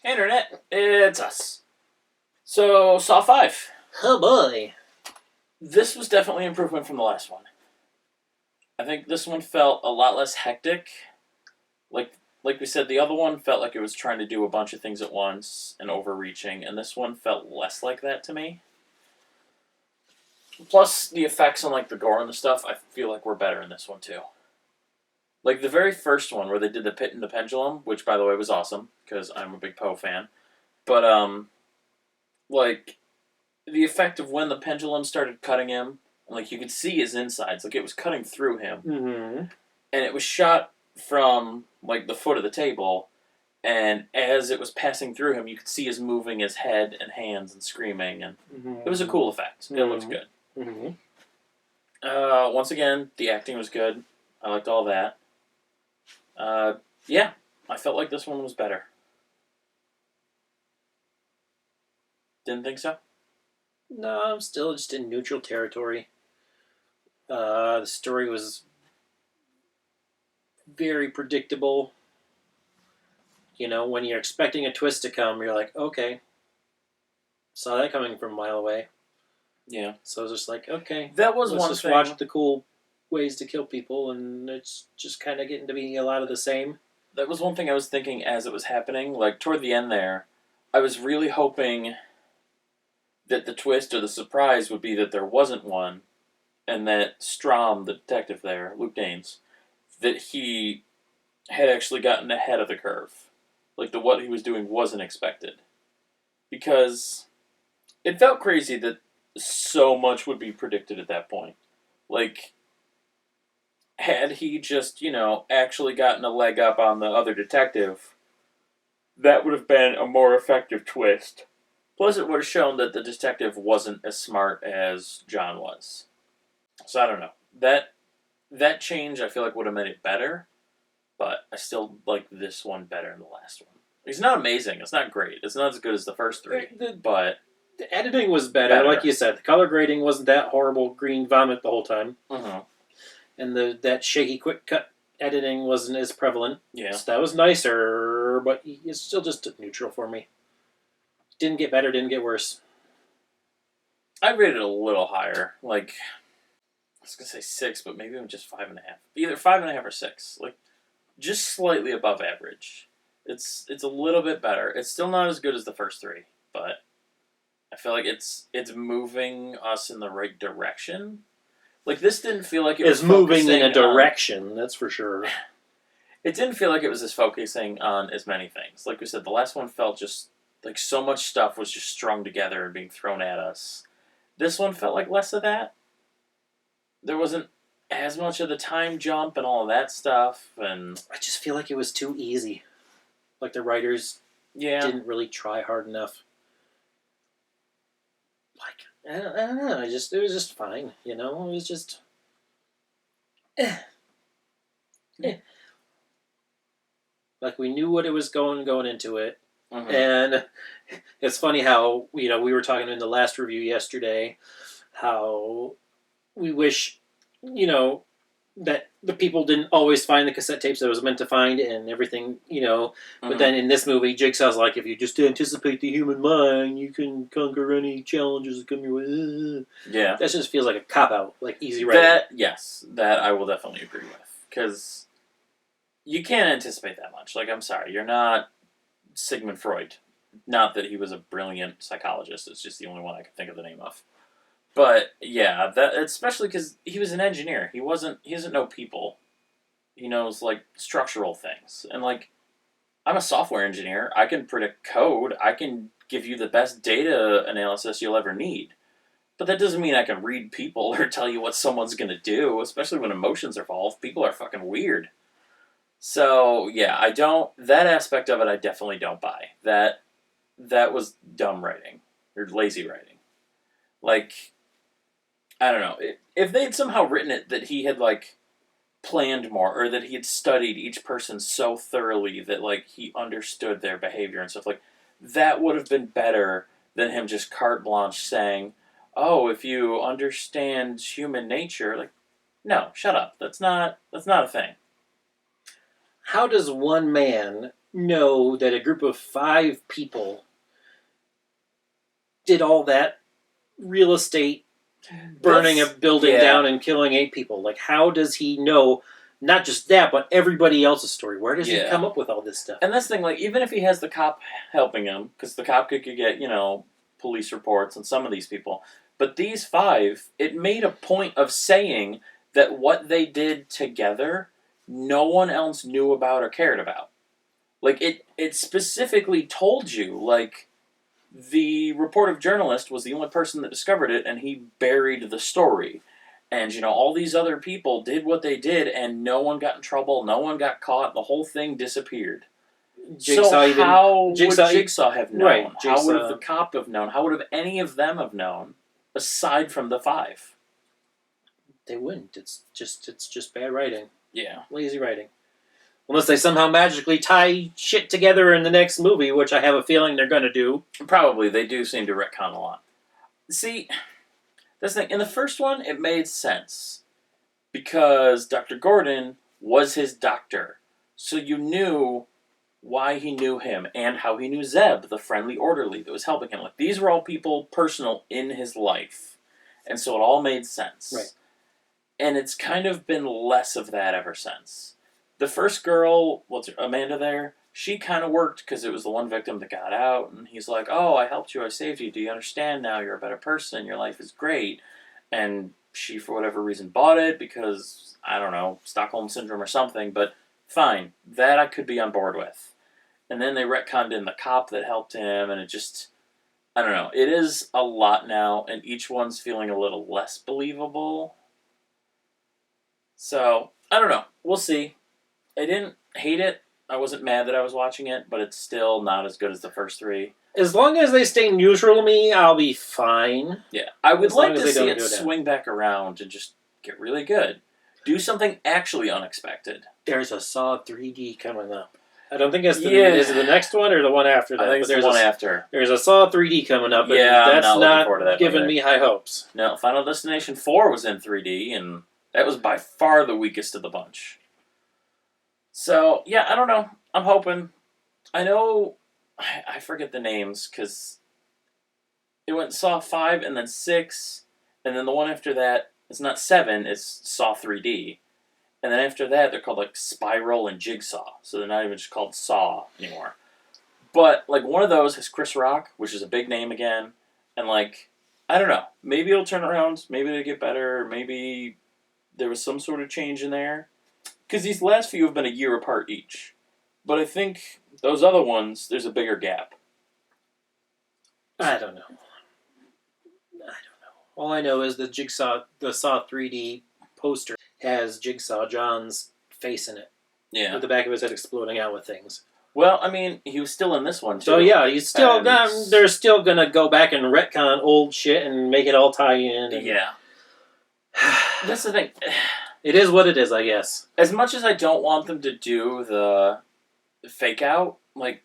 Hey, Internet, it's us. So, Saw 5. Oh boy. This was definitely an improvement from the last one. I think this one felt a lot less hectic. Like like we said, the other one felt like it was trying to do a bunch of things at once and overreaching, and this one felt less like that to me. Plus, the effects on like the gore and the stuff, I feel like were better in this one too. Like the very first one where they did the pit and the pendulum, which by the way was awesome because I'm a big Poe fan. But like the effect of when the pendulum started cutting him, and like you could see his insides, like it was cutting through him, Mm-hmm. and it was shot from like the foot of the table, and as it was passing through him, you could see his moving his head and hands and screaming, and it was a cool effect. It looked good. Mm-hmm. Once again, the acting was good. I liked all that. Yeah, I felt like this one was better. Didn't think so? No, I'm still just in neutral territory. The story was very predictable. You know, when you're expecting a twist to come, you're like, okay. Saw that coming from a mile away. Yeah. So I was just like, okay. That was let's one just thing. watch the cool ways to kill people, and it's just kind of getting to be a lot of the same. That was one thing I was thinking as it was happening. Like, toward the end there, I was really hoping that the twist or the surprise would be that there wasn't one, and that Strom, the detective there, Luke Danes, that he had actually gotten ahead of the curve. Like, what he was doing wasn't expected. Because it felt crazy that so much would be predicted at that point. Like, had he just, actually gotten a leg up on the other detective, that would have been a more effective twist. Plus, it would have shown that the detective wasn't as smart as John was. So I don't know. That change I feel like would have made it better, but I still like this one better than the last one. It's not amazing. It's not great. It's not as good as the first three, but the editing was better, like you said. The color grading wasn't that horrible green vomit the whole time, and that shaky quick cut editing wasn't as prevalent. Yeah, so that was nicer, but it's still just neutral for me. Didn't get better, didn't get worse. I rated it a little higher. Like, I was gonna say 6, but maybe I'm just 5.5. Either 5.5 or 6. Like, just slightly above average. It's a little bit better. It's still not as good as the first three, but I feel like it's moving us in the right direction. Like, this didn't feel like it was moving in a direction, that's for sure. It didn't feel like it was as focusing on as many things. Like we said, the last one felt just like so much stuff was just strung together and being thrown at us. This one felt like less of that. There wasn't as much of the time jump and all of that stuff, and I just feel like it was too easy. Like the writers didn't really try hard enough. Like, I don't know. It was just fine. It was just. Like we knew what it was going into it, and it's funny how we were talking in the last review yesterday, how we wish, that the people didn't always find the cassette tapes that it was meant to find and everything, But then in this movie, Jigsaw's like, if you just anticipate the human mind, you can conquer any challenges that come your way. Yeah. That just feels like a cop-out, like easy writing. That I will definitely agree with. Because you can't anticipate that much. Like, I'm sorry, you're not Sigmund Freud. Not that he was a brilliant psychologist, it's just the only one I can think of the name of. But yeah, that especially because he was an engineer. He doesn't know people. He knows like structural things. And like, I'm a software engineer. I can predict code. I can give you the best data analysis you'll ever need. But that doesn't mean I can read people or tell you what someone's gonna do, especially when emotions are involved. People are fucking weird. So yeah, that aspect of it I definitely don't buy. That was dumb writing. Or lazy writing. Like, I don't know. If they'd somehow written it that he had, like, planned more, or that he had studied each person so thoroughly that, like, he understood their behavior and stuff, like, that would have been better than him just carte blanche saying, oh, if you understand human nature, like, no, shut up. That's not a thing. How does one man know that a group of 5 people did all that real estate burning a building down and killing 8 people? Like, how does he know not just that, but everybody else's story? Where does he come up with all this stuff? And that's the thing, like, even if he has the cop helping him, because the cop could get, police reports on some of these people, but these 5, it made a point of saying that what they did together, no one else knew about or cared about. Like, it specifically told you, like, the reporter journalist was the only person that discovered it, and he buried the story. And, all these other people did what they did, and no one got in trouble, no one got caught, the whole thing disappeared. How would Jigsaw have known? Right, How would the cop have known? How would have any of them have known, aside from the 5? They wouldn't. It's just bad writing. Yeah. Lazy writing. Unless they somehow magically tie shit together in the next movie, which I have a feeling they're going to do. Probably. They do seem to retcon a lot. See, this thing, in the first one, it made sense. Because Dr. Gordon was his doctor. So you knew why he knew him and how he knew Zeb, the friendly orderly that was helping him. Like, these were all people personal in his life. And so it all made sense. Right. And it's kind of been less of that ever since. The first girl, Amanda there, she kind of worked because it was the one victim that got out. And he's like, oh, I helped you, I saved you. Do you understand now? You're a better person. Your life is great. And she, for whatever reason, bought it because, I don't know, Stockholm Syndrome or something. But fine. That I could be on board with. And then they retconned in the cop that helped him. And it just, I don't know. It is a lot now. And each one's feeling a little less believable. So, I don't know. We'll see. I didn't hate it. I wasn't mad that I was watching it, but it's still not as good as the first 3. As long as they stay neutral to me, I'll be fine. Yeah. I would like to see it swing back around and just get really good. Do something actually unexpected. There's a Saw 3D coming up. I don't think it's is it the next one or the one after that? I think it's the one after. There's a Saw 3D coming up, and that's not giving me high hopes. No, Final Destination 4 was in 3D, and that was by far the weakest of the bunch. So, yeah, I don't know. I'm hoping. I know, I forget the names, because it went Saw 5 and then 6, and then the one after that, it's not 7, it's Saw 3D. And then after that, they're called, like, Spiral and Jigsaw. So they're not even just called Saw anymore. But, like, one of those has Chris Rock, which is a big name again. And, like, I don't know. Maybe it'll turn around. Maybe they get better. Maybe there was some sort of change in there. Because these last few have been a year apart each. But I think those other ones, there's a bigger gap. I don't know. All I know is the Saw 3D poster has Jigsaw John's face in it. Yeah. With the back of his head exploding out with things. Well, I mean, he was still in this one, too. So, yeah, they're still going to go back and retcon old shit and make it all tie in. And... Yeah. That's the thing. It is what it is, I guess. As much as I don't want them to do the fake out, like,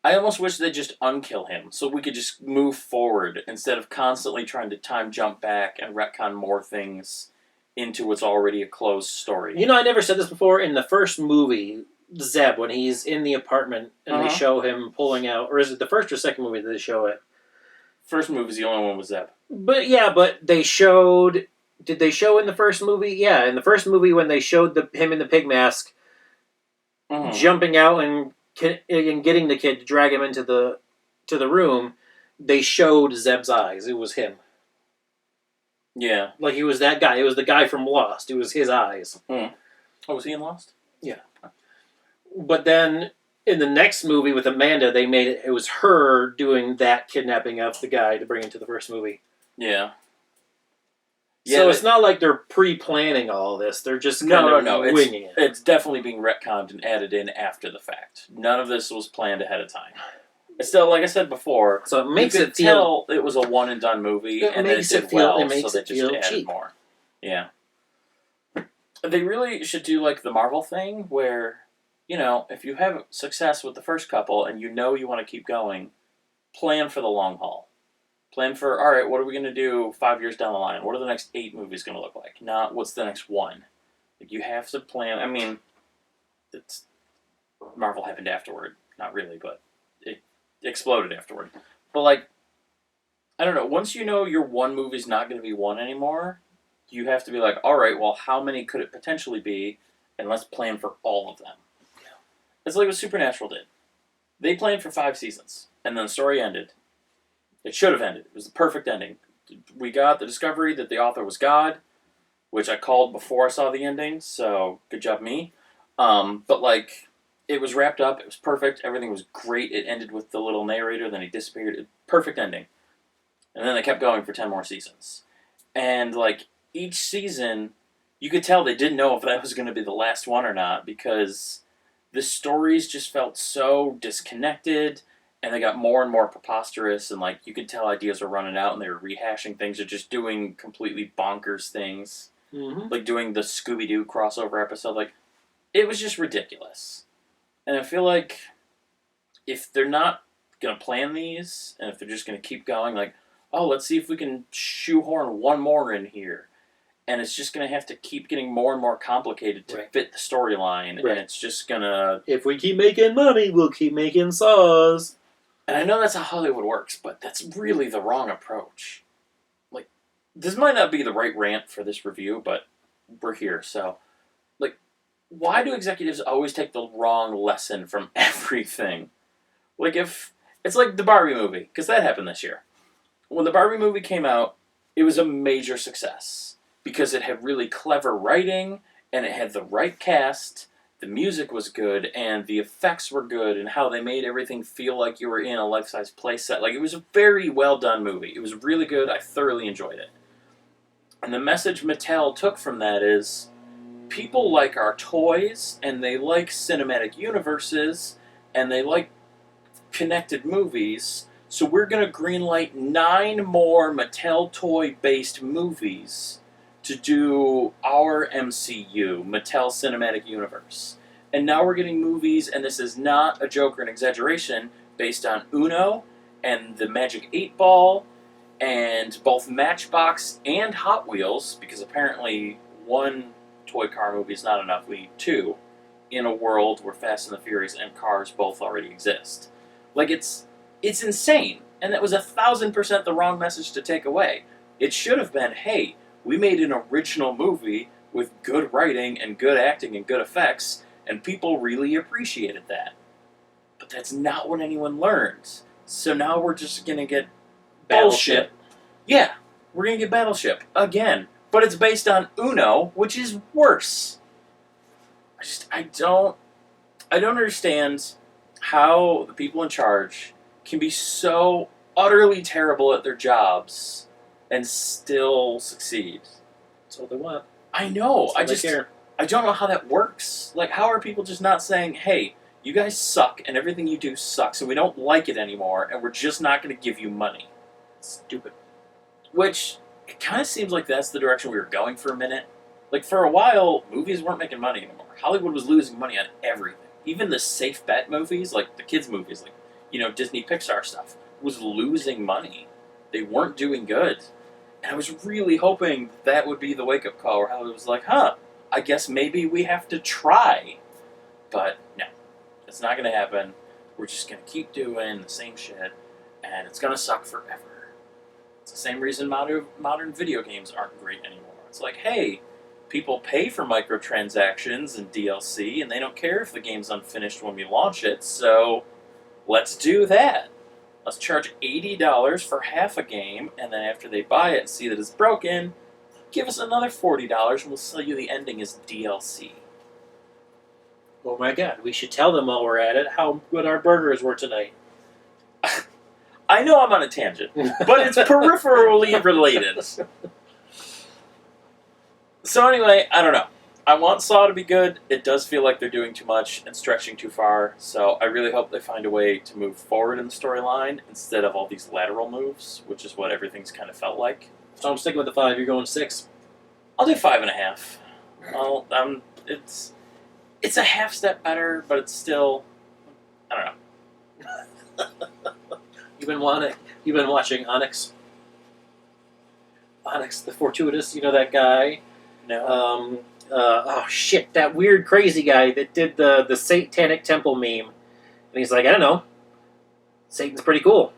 I almost wish they'd just unkill him so we could just move forward instead of constantly trying to time jump back and retcon more things into what's already a closed story. I never said this before. In the first movie, Zeb, when he's in the apartment and they show him pulling out, or is it the first or second movie that they show it? First movie's the only one with Zeb. But they showed... Did they show in the first movie? Yeah, in the first movie when they showed him in the pig mask jumping out and getting the kid to drag him into the room, they showed Zeb's eyes. It was him. Yeah. Like he was that guy. It was the guy from Lost. It was his eyes. Oh, was he in Lost? Yeah. But then in the next movie with Amanda, they made it was her doing that kidnapping of the guy to bring into the first movie. Yeah. So it's not like they're pre-planning all this. They're just kind of winging it. It's definitely being retconned and added in after the fact. None of this was planned ahead of time. It's still, like I said before, so it makes it feel... it was a one-and-done movie, and it did well, so they just added cheap. More. Yeah. They really should do, like, the Marvel thing, where, if you have success with the first couple and you want to keep going, plan for the long haul. Plan for, all right, what are we going to do 5 years down the line? What are the next 8 movies going to look like? Not what's the next one. Like, you have to plan. I mean, Marvel happened afterward. Not really, but it exploded afterward. But like, I don't know. Once you know your one movie's not going to be one anymore, you have to be like, all right, well, how many could it potentially be, and let's plan for all of them. Yeah. It's like what Supernatural did. They planned for 5 seasons, and then the story ended. It should have ended. It was the perfect ending. We got the discovery that the author was God, which I called before I saw the ending, so good job me. But like, it was wrapped up. It was perfect. Everything was great. It ended with the little narrator. Then he disappeared. Perfect ending. And then they kept going for 10 more seasons. And like each season, you could tell they didn't know if that was going to be the last one or not because the stories just felt so disconnected and they got more and more preposterous and like you could tell ideas were running out and they were rehashing things or just doing completely bonkers things. Mm-hmm. Like doing the Scooby-Doo crossover episode. Like, it was just ridiculous. And I feel like if they're not going to plan these and if they're just going to keep going, like, oh, let's see if we can shoehorn one more in here. And it's just going to have to keep getting more and more complicated to fit the storyline. Right. And it's just going to... If we keep making money, we'll keep making saws. And I know that's how Hollywood works, but that's really the wrong approach. Like, this might not be the right rant for this review, but we're here, so... Like, why do executives always take the wrong lesson from everything? Like, if... It's like the Barbie movie, because that happened this year. When the Barbie movie came out, it was a major success. Because it had really clever writing, and it had the right cast, the music was good, and the effects were good, and how they made everything feel like you were in a life-size playset. Like, it was a very well-done movie. It was really good. I thoroughly enjoyed it. And the message Mattel took from that is, people like our toys, and they like cinematic universes, and they like connected movies, so we're going to greenlight 9 more Mattel toy-based movies to do our MCU, Mattel Cinematic Universe. And now we're getting movies, and this is not a joke or an exaggeration, based on Uno and the Magic 8 Ball and both Matchbox and Hot Wheels, because apparently one toy car movie is not enough. We need 2 in a world where Fast and the Furious and Cars both already exist. Like, it's insane. And that was 1,000% the wrong message to take away. It should have been, hey, we made an original movie with good writing and good acting and good effects, and people really appreciated that. But that's not what anyone learns. So now we're just going to get bullshit. Yeah, we're going to get Battleship again. But it's based on Uno, which is worse. I don't understand how the people in charge can be so utterly terrible at their jobs and still succeed. That's all they want. I know. I don't know how that works. Like, how are people just not saying, hey, you guys suck and everything you do sucks and we don't like it anymore and we're just not going to give you money? Stupid. Which, it kind of seems like that's the direction we were going for a minute. Like, for a while, movies weren't making money anymore. Hollywood was losing money on everything. Even the safe bet movies, like the kids' movies, like, Disney Pixar stuff, was losing money. They weren't doing good. And I was really hoping that would be the wake-up call, where Hollywood was like, I guess maybe we have to try. But no, it's not going to happen. We're just going to keep doing the same shit, and it's going to suck forever. It's the same reason modern video games aren't great anymore. It's like, hey, people pay for microtransactions and DLC, and they don't care if the game's unfinished when we launch it, so let's do that. Let's charge $80 for half a game, and then after they buy it and see that it's broken, give us another $40 and we'll sell you the ending as DLC. Oh my god, we should tell them while we're at it how good our burgers were tonight. I know I'm on a tangent, but it's peripherally related. So anyway, I don't know. I want Saw to be good. It does feel like they're doing too much and stretching too far, so I really hope they find a way to move forward in the storyline instead of all these lateral moves, which is what everything's kind of felt like. So I'm sticking with the 5. You're going 6. I'll do 5.5. It's a half step better, but it's still, I don't know. You've been watching Onyx. Onyx, the Fortuitous. You know that guy. No. oh shit, that weird crazy guy that did the Satanic Temple meme, and he's like, I don't know, Satan's pretty cool.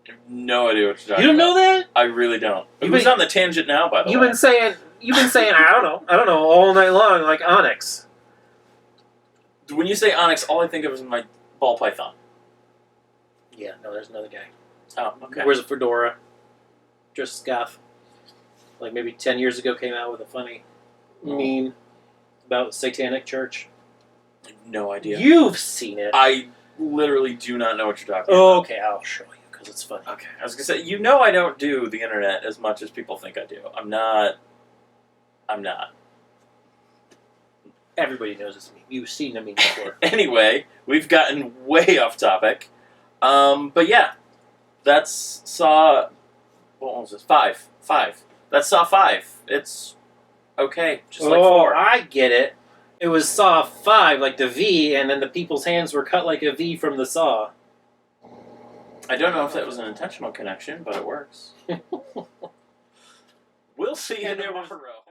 I have no idea what you're talking about. You don't know that? I really don't. You've Who's been- on the tangent now, by the way? You've been saying I don't know all night long, like Onyx. When you say Onyx, all I think of is my ball python. Yeah, no, there's another guy. Oh, okay. Wears a fedora, just scoff. Like maybe 10 years ago, came out with a funny meme about Satanic Church. I have no idea. You've seen it. I literally do not know what you're talking Oh, about. okay, I'll show you because it's funny. Okay. I was going to say, I don't do the internet as much as people think I do. I'm not. Everybody knows this meme. You've seen the meme before. Anyway, we've gotten way off topic. But yeah, that's Saw. What was this? 5. That's Saw 5. It's okay, just like 4. I get it. It was Saw 5, like the V, and then the people's hands were cut like a V from the saw. I don't know if that was an intentional connection, but it works. We'll see you And there tomorrow. was-